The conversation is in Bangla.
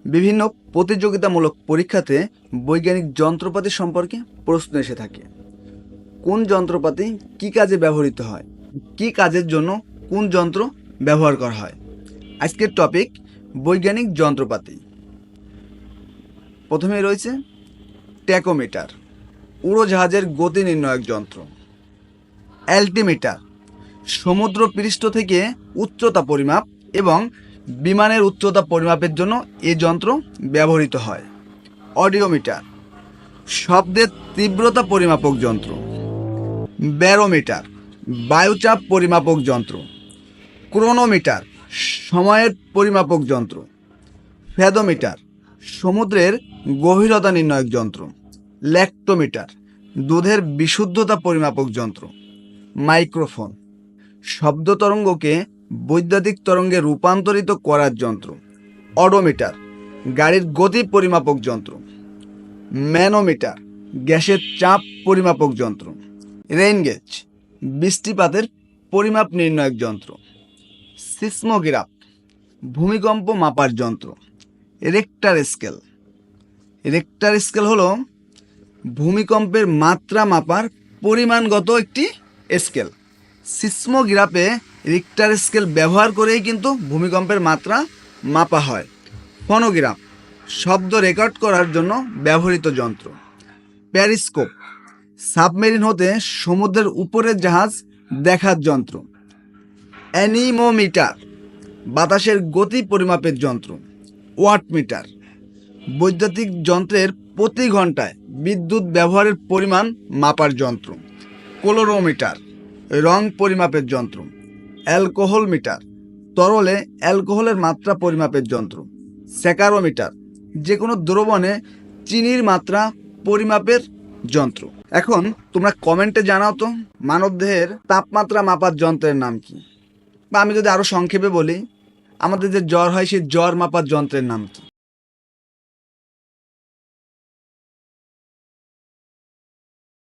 বিভিন্ন প্রতিযোগিতামূলক পরীক্ষাতে বৈজ্ঞানিক যন্ত্রপাতি সম্পর্কে প্রশ্ন এসে থাকে। কোন যন্ত্রপাতি কী কাজে ব্যবহৃত হয়, কী কাজের জন্য কোন যন্ত্র ব্যবহার করা হয়। আজকের টপিক বৈজ্ঞানিক যন্ত্রপাতি। প্রথমে রয়েছে ট্যাকোমিটার, উড়োজাহাজের গতি নির্ণায়ক যন্ত্র। অ্যালটিমিটার, সমুদ্র পৃষ্ঠ থেকে উচ্চতা পরিমাপ এবং বিমানের উচ্চতা পরিমাপের জন্য এই যন্ত্র ব্যবহৃত হয়। অডিওমিটার, শব্দের তীব্রতা পরিমাপক যন্ত্র। ব্যারোমিটার, বায়ুচাপ পরিমাপক যন্ত্র। ক্রোনোমিটার, সময়ের পরিমাপক যন্ত্র। ফ্যাদোমিটার, সমুদ্রের গভীরতা নির্ণায়ক যন্ত্র। ল্যাক্টোমিটার, দুধের বিশুদ্ধতা পরিমাপক যন্ত্র। মাইক্রোফোন, শব্দ তরঙ্গকে বৈদ্যুতিক তরঙ্গে রূপান্তরিত করার যন্ত্র। অডোমিটার, গাড়ির গতি পরিমাপক যন্ত্র। ম্যানোমিটার, গ্যাসের চাপ পরিমাপক যন্ত্র। রেইন গেজ, বৃষ্টিপাতের পরিমাপ নির্ণায়ক যন্ত্র। সিসমোগ্রাফ, ভূমিকম্প মাপার যন্ত্র। রেক্টার স্কেল, রেক্টার স্কেল হলো ভূমিকম্পের মাত্রা মাপার পরিমাণগত একটি স্কেল। সিসমোগ্রাফে রিক্টার স্কেল ব্যবহার করেই কিন্তু ভূমিকম্পের মাত্রা মাপা হয়। ফোনোগ্রাফ, শব্দ রেকর্ড করার জন্য ব্যবহৃত যন্ত্র। প্যারিস্কোপ, সাবমেরিন হতে সমুদ্রের উপরের জাহাজ দেখার যন্ত্র। অ্যানিমোমিটার, বাতাসের গতি পরিমাপের যন্ত্র। ওয়াটমিটার, বৈদ্যুতিক যন্ত্রের প্রতি ঘন্টায় বিদ্যুৎ ব্যবহারের পরিমাণ মাপার যন্ত্র। ক্লোরোমিটার, রং পরিমাপের যন্ত্র। অ্যালকোহল মিটার, তরলে অ্যালকোহলের মাত্রা পরিমাপের যন্ত্র। স্যাকারোমিটার, যে কোনো দ্রবণে চিনির মাত্রা পরিমাপের যন্ত্র। এখন তোমরা কমেন্টে জানাও তো মানবদেহের তাপমাত্রা মাপার যন্ত্রের নাম কি, বা আমি যদি আরও সংক্ষেপে বলি, আমাদের যে জ্বর হয় সেই জ্বর মাপার যন্ত্রের নাম কি।